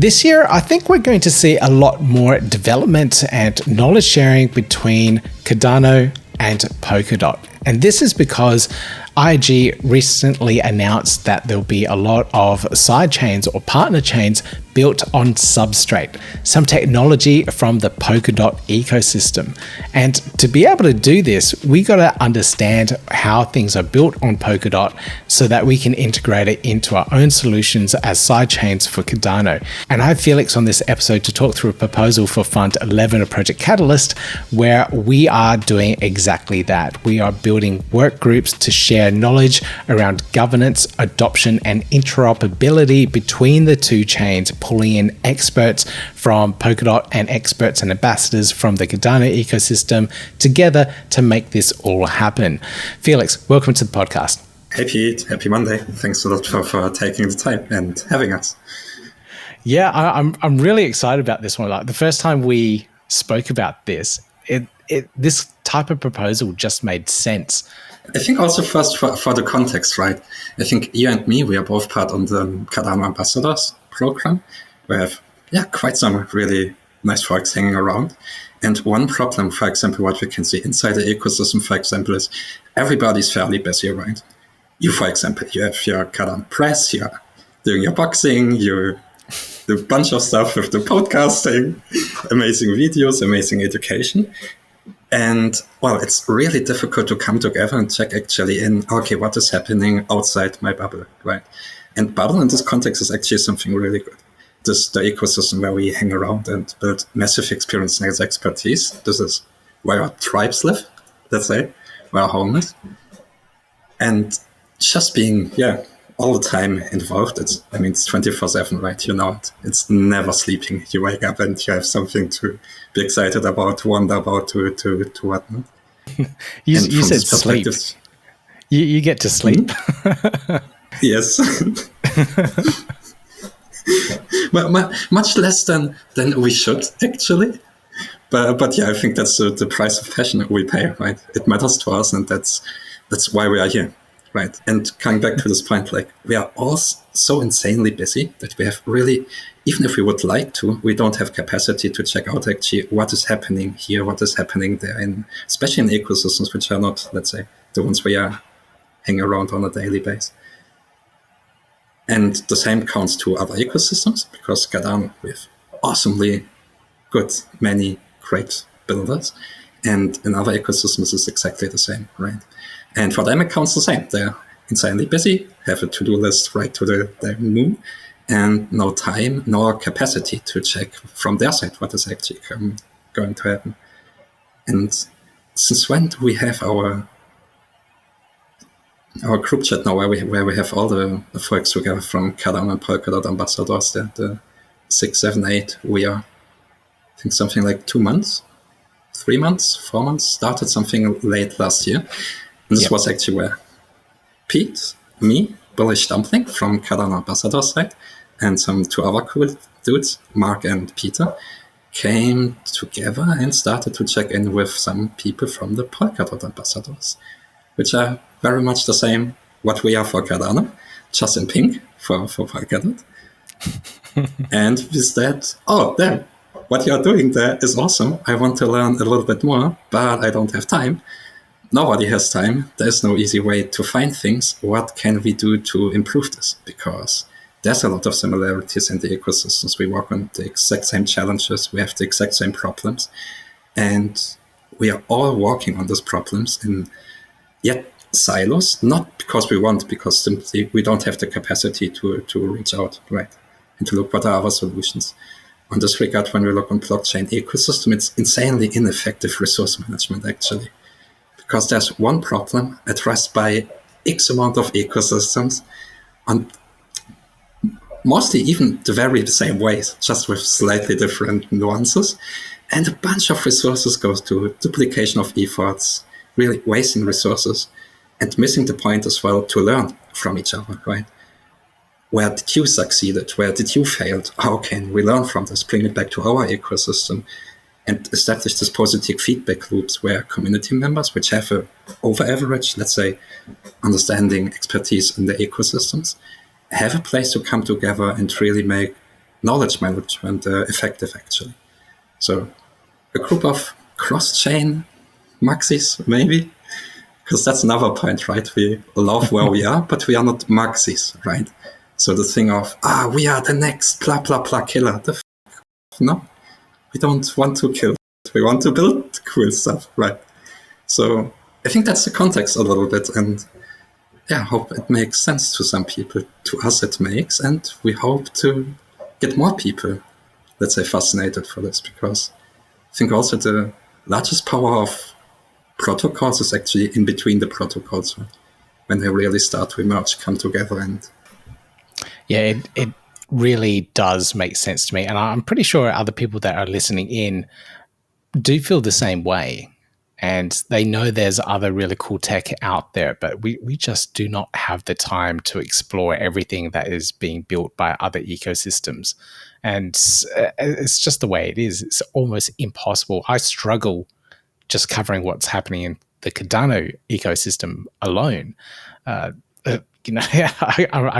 This year, I think we're going to see a lot more development and knowledge sharing between Cardano and Polkadot. And this is because IG recently announced that there'll be a lot of side chains or partner chains built on Substrate, some technology from the Polkadot ecosystem. And to be able to do this, we got to understand how things are built on Polkadot so that we can integrate it into our own solutions as side chains for Cardano. And I have Felix on this episode to talk through a proposal for Fund 11 of Project Catalyst, where we are doing exactly that. We are building work groups to share knowledge around governance, adoption, and interoperability between the two chains, pulling in experts from Polkadot and experts and ambassadors from the Cardano ecosystem together to make this all happen. Felix, welcome to the podcast. Hey Pete, happy Monday. Thanks a lot for taking the time and having us. Yeah, I'm really excited about this one. Like the first time we spoke about this, this type of proposal just made sense. I think also first for the context, right? I think you and me, we are both part on the Cardano Ambassadors program. We have quite some really nice folks hanging around. And one problem, for example, what we can see inside the ecosystem, for example, is everybody's fairly busy, right? You, for example, you have your Cardano press, you're doing your boxing, you do a bunch of stuff with the podcasting, amazing videos, amazing education. And, well, it's really difficult to come together and check actually in, okay, what is happening outside my bubble, right? And bubble in this context is actually something really good. This is the ecosystem where we hang around and build massive experience and expertise. This is where our tribes live, let's say, where our home is. And just being, all the time involved, it's 24/7, right? You know it. It's never sleeping. You wake up and you have something to be excited about, wonder about, to whatnot. you said sleep. You get to sleep. Yes. Much less than we should, actually. But I think that's the price of passion we pay, right? It matters to us, and that's why we are here. Right. And coming back to this point, like we are all so insanely busy that we have really, even if we would like to, we don't have capacity to check out actually what is happening here, what is happening there, especially in ecosystems which are not, let's say, the ones we are hanging around on a daily basis. And the same counts to other ecosystems, because Cardano, we have awesomely good, many great builders. And in other ecosystems, it's exactly the same, right? And for them, it counts the same. They're insanely busy, have a to-do list right to the moon, and no time, nor capacity to check from their side what is actually going to happen. And since when do we have our group chat now, where we have all the folks together from Cardano and Polkadot Ambassadors, the 6, 7, 8, we are, I think something like 2 months, 3 months, 4 months, started something late last year. And this was actually where Pete, me, Bullish Dumpling from Cardano Ambassador side, and some 2 other cool dudes, Mark and Peter, came together and started to check in with some people from the Polkadot Ambassadors, which are very much the same what we are for Cardano, just in pink for Polkadot. And with that, damn, what you're doing there is awesome. I want to learn a little bit more, but I don't have time. Nobody has time. There's no easy way to find things. What can we do to improve this? Because there's a lot of similarities in the ecosystems. We work on the exact same challenges. We have the exact same problems. And we are all working on those problems in silos, not because we want, because simply we don't have the capacity to reach out, right? And to look what are other solutions. On this regard, when we look on blockchain ecosystem, it's insanely ineffective resource management, actually. Because there's one problem addressed by X amount of ecosystems on mostly even the very same ways, just with slightly different nuances. And a bunch of resources goes to duplication of efforts, really wasting resources and missing the point as well to learn from each other, right? Where did you succeed? Where did you fail? How can we learn from this, bring it back to our ecosystem? And establish this positive feedback loops where community members, which have a over average, let's say, understanding, expertise in the ecosystems, have a place to come together and really make knowledge management effective, actually. So a group of cross-chain maxis, maybe, because that's another point, right? We love where we are, but we are not maxis, right? So the thing of, we are the next blah, blah, blah killer. No, we don't want to kill. We want to build cool stuff, right? So I think that's the context a little bit. And yeah, I hope it makes sense to some people. To us, it makes. And we hope to get more people, let's say, fascinated for this, because I think also the largest power of protocols is actually in between the protocols, right? When they really start to emerge, come together. And yeah, it really does make sense to me. And I'm pretty sure other people that are listening in do feel the same way. And they know there's other really cool tech out there, but we just do not have the time to explore everything that is being built by other ecosystems. And it's just the way it is. It's almost impossible. I struggle just covering what's happening in the Cardano ecosystem alone. I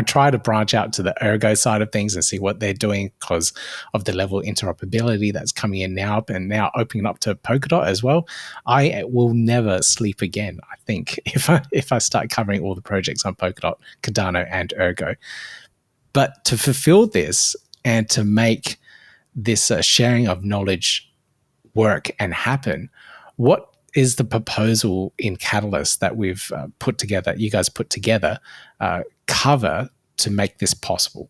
try to branch out to the Ergo side of things and see what they're doing because of the level of interoperability that's coming in now, and now opening up to Polkadot as well. I will never sleep again, I think, if I start covering all the projects on Polkadot, Cardano, and Ergo. But to fulfill this and to make this sharing of knowledge work and happen, what is the proposal in Catalyst that we've put together, you guys put together, cover to make this possible?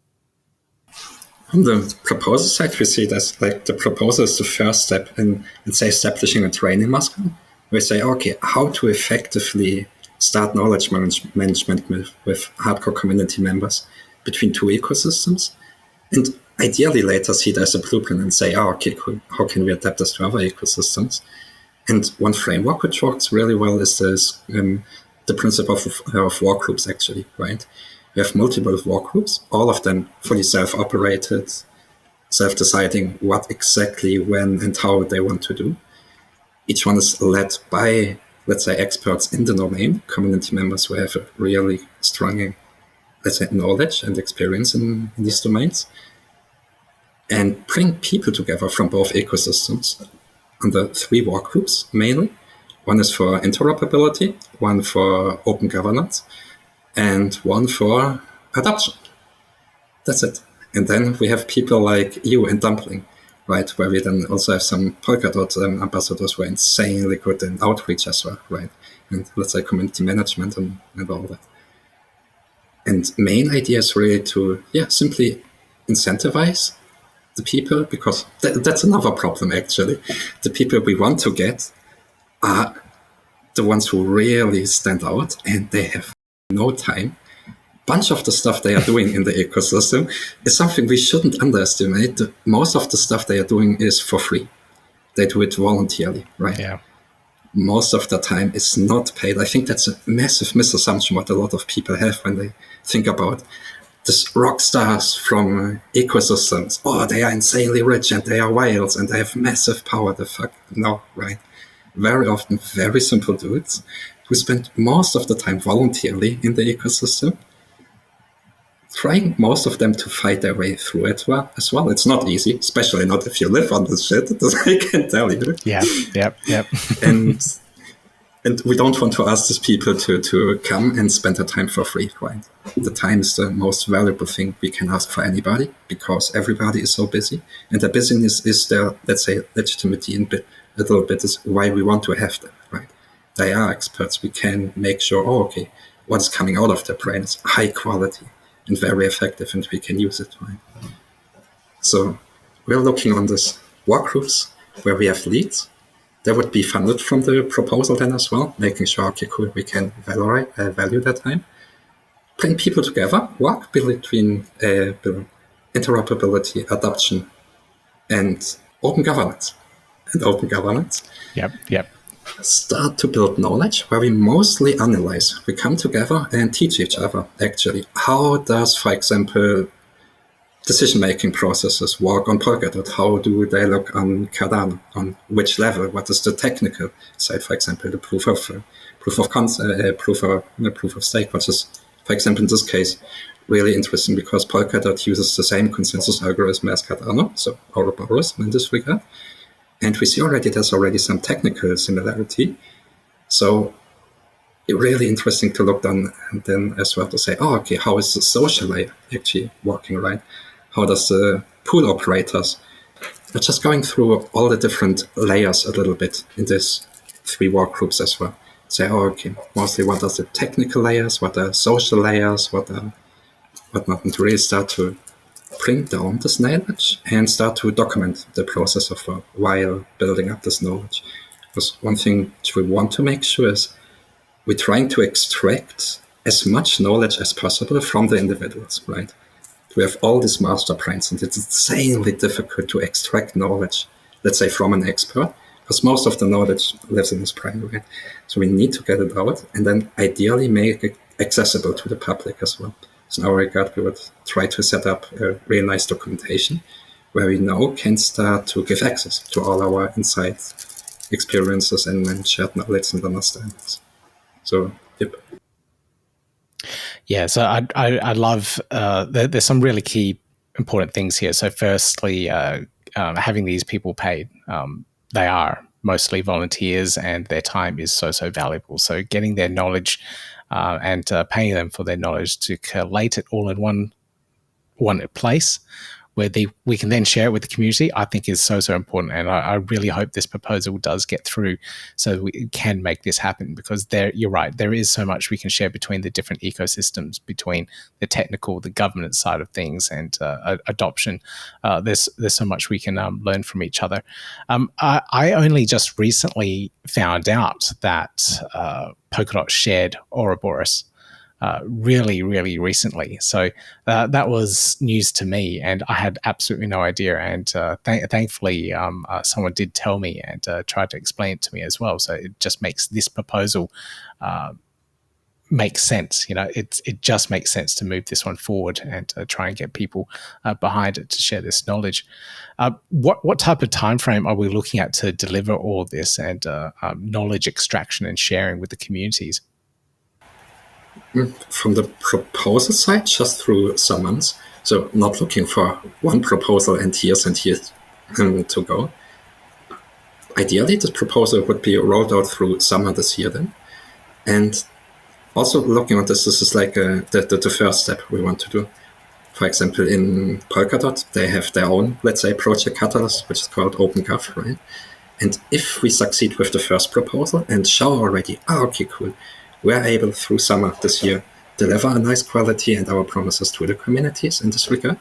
On the proposal side, we see that like the proposal is the first step in, let's say, establishing a training muscle. We say, okay, how to effectively start knowledge management with hardcore community members between two ecosystems. And ideally later see it as a blueprint and say, okay, cool, how can we adapt this to other ecosystems? And one framework which works really well is this, the principle of work groups, actually, right? We have multiple work groups, all of them fully self-operated, self-deciding what exactly, when, and how they want to do. Each one is led by, let's say, experts in the domain, community members who have a really strong, let's say, knowledge and experience in these domains, and bring people together from both ecosystems under three work groups mainly. One is for interoperability, one for open governance, and one for adoption. That's it. And then we have people like you and Dumpling, right? Where we then also have some Polkadot ambassadors who are insanely good in outreach as well, right? And let's say community management and all that. And main idea is really to, simply incentivize the people, because that's another problem, actually. The people we want to get are the ones who really stand out, and they have no time. Bunch of the stuff they are doing in the ecosystem is something we shouldn't underestimate. Most of the stuff they are doing is for free. They do it voluntarily, right? Yeah. Most of the time it's not paid. I think that's a massive misassumption what a lot of people have when they think about these rock stars from ecosystems. Oh, they are insanely rich and they are whales and they have massive power. The fuck? No, right? Very often, very simple dudes who spend most of the time voluntarily in the ecosystem, trying most of them to fight their way through it as well. It's not easy, especially not if you live on this shit, I can tell you. Yeah, yep. And we don't want to ask these people to come and spend their time for free, right? The time is the most valuable thing we can ask for anybody, because everybody is so busy. And their busyness is their, let's say, legitimacy in a little bit is why we want to have them, right? They are experts. We can make sure, okay, what is coming out of their brain is high quality and very effective, and we can use it, right? So we're looking on this work groups where we have leads. They would be funded from the proposal then as well, making sure, okay, cool, we can value that time. Bring people together, work between interoperability, adoption, and open governance. Yep. Start to build knowledge where we mostly analyze. We come together and teach each other, actually. How does, for example, decision-making processes work on Polkadot? How do they look on Cardano? On which level? What is the technical side? For example, the proof of stake, which is, for example, in this case, really interesting because Polkadot uses the same consensus algorithm as Cardano, so Ouroboros in this regard. And we see already there's already some technical similarity. So it's really interesting to look down and then as well to say, oh, okay, how is the social layer actually working, right? How does the pool operators? But just going through all the different layers a little bit in these 3 work groups as well. Say, oh, okay, mostly what are the technical layers, what are social layers, what not, and really start to bring down this knowledge and start to document the process of while building up this knowledge. Because one thing which we want to make sure is we're trying to extract as much knowledge as possible from the individuals, right? We have all these master brains, and it's insanely difficult to extract knowledge, let's say, from an expert, because most of the knowledge lives in his brain, right? So we need to get it out and then ideally make it accessible to the public as well. So in our regard, we would try to set up a really nice documentation where we now can start to give access to all our insights, experiences, and shared knowledge and understandings. So, yep. Yeah, so I love, there's some really key important things here. So firstly, having these people paid, they are mostly volunteers and their time is so valuable. So getting their knowledge and paying them for their knowledge to collate it all in one place where we can then share it with the community, I think is so important. And I really hope this proposal does get through so we can make this happen, because you're right, there is so much we can share between the different ecosystems, between the technical, the governance side of things, and adoption. There's so much we can learn from each other. I only just recently found out that Polkadot shared Ouroboros really recently. So that was news to me, and I had absolutely no idea. And thankfully, someone did tell me and tried to explain it to me as well. So it just makes this proposal make sense. It just makes sense to move this one forward and try and get people behind it to share this knowledge. What type of time frame are we looking at to deliver all this and knowledge extraction and sharing with the communities? From the proposal side, just through some months. So not looking for one proposal and years to go. Ideally, this proposal would be rolled out through summer this year then. And also looking at this is like the first step we want to do. For example, in Polkadot, they have their own, let's say, project catalyst, which is called OpenGov, right? And if we succeed with the first proposal and show already, okay, cool, we're able through summer this year deliver a nice quality and our promises to the communities in this regard,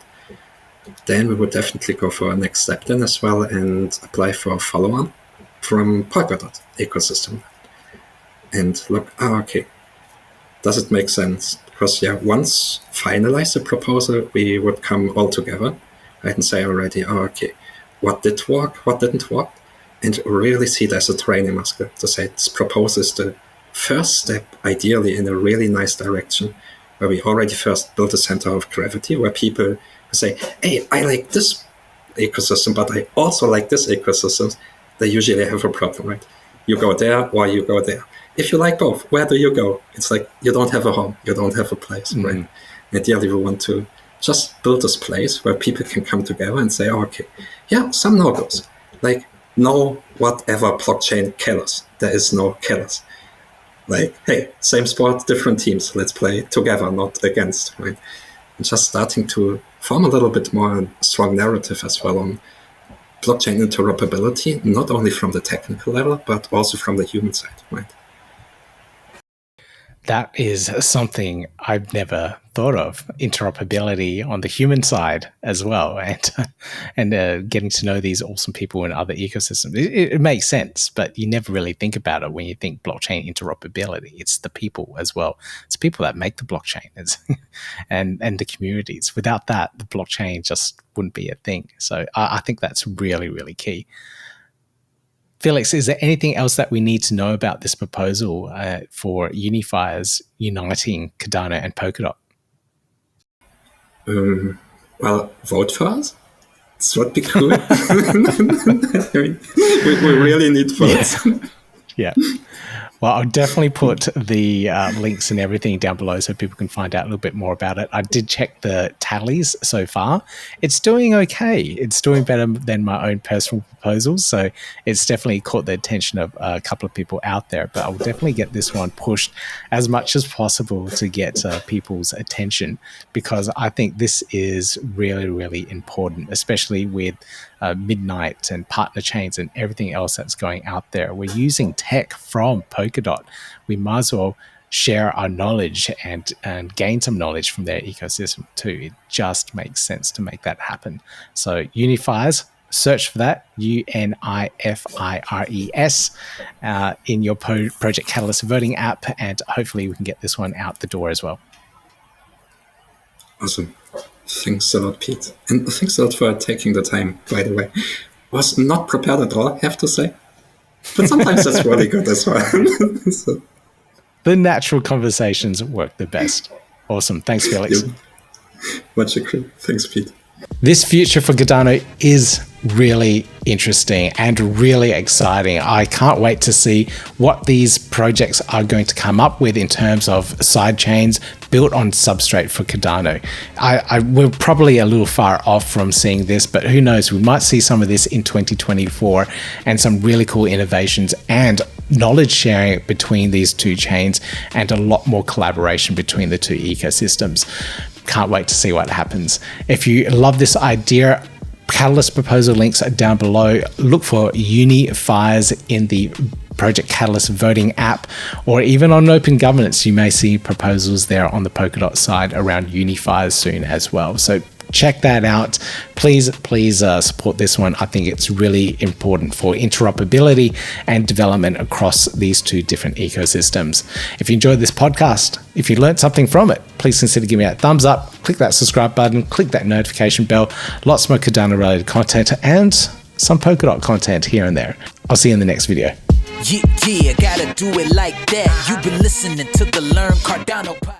then we would definitely go for a next step then as well and apply for a follow-on from Polkadot ecosystem. And look, okay, does it make sense? Because once finalize the proposal, we would come all together and say already, okay, what did work, what didn't work, and really see it as a training muscle to say this proposal is the first step, ideally in a really nice direction, where we already first built a center of gravity where people say, hey, I like this ecosystem, but I also like this ecosystem. They usually have a problem, right? You go there or you go there. If you like both, where do you go? It's like you don't have a home, you don't have a place, right? Ideally, we want to just build this place where people can come together and say, okay, some no-goes. Like, no whatever blockchain killers. There is no killers. Like, hey, same sport, different teams. Let's play together, not against, right? And just starting to form a little bit more strong narrative as well on blockchain interoperability, not only from the technical level, but also from the human side, right? That is something I've never thought of, interoperability on the human side as well, and getting to know these awesome people in other ecosystems. It makes sense, but you never really think about it when you think blockchain interoperability. It's the people as well. It's people that make the blockchain and the communities. Without that, the blockchain just wouldn't be a thing. So I think that's really key. Felix, is there anything else that we need to know about this proposal for uniFires uniting Cardano and Polkadot? Well, vote for us. This would be cool. I mean, we really need votes. Yeah. Well, I'll definitely put the links and everything down below so people can find out a little bit more about it. I did check the tallies so far. It's doing okay. It's doing better than my own personal proposals. So it's definitely caught the attention of a couple of people out there. But I'll definitely get this one pushed as much as possible to get people's attention, because I think this is really, really important, especially with Midnight and partner chains and everything else that's going out there. We're using tech from Polkadot. We might as well share our knowledge and gain some knowledge from their ecosystem too. It just makes sense to make that happen. So uniFires, search for that, UNIFIRES, in your Project Catalyst voting app, and hopefully we can get this one out the door as well. Awesome. Thanks a lot, Pete. And thanks a lot for taking the time, by the way. Was not prepared at all, I have to say. But sometimes that's really good as well. So. The natural conversations work the best. Awesome. Thanks, Felix. Much agreed. Thanks, Pete. This future for Cardano is really interesting and really exciting. I can't wait to see what these projects are going to come up with in terms of side chains built on Substrate for Cardano. We're probably a little far off from seeing this, but who knows? We might see some of this in 2024 and some really cool innovations and knowledge sharing between these two chains and a lot more collaboration between the two ecosystems. Can't wait to see what happens. If you love this idea, Catalyst proposal links are down below. Look for uniFires in the Project Catalyst voting app, or even on Open Governance, you may see proposals there on the Polkadot side around uniFires soon as well. So check that out. Please support this one. I think it's really important for interoperability and development across these two different ecosystems. If you enjoyed this podcast, if you learned something from it, please consider giving it a thumbs up, click that subscribe button, click that notification bell. Lots more Cardano related content and some Polkadot content here and there. I'll see you in the next video. Yeah, gotta do it like that. You've been listening to the Learn Cardano podcast.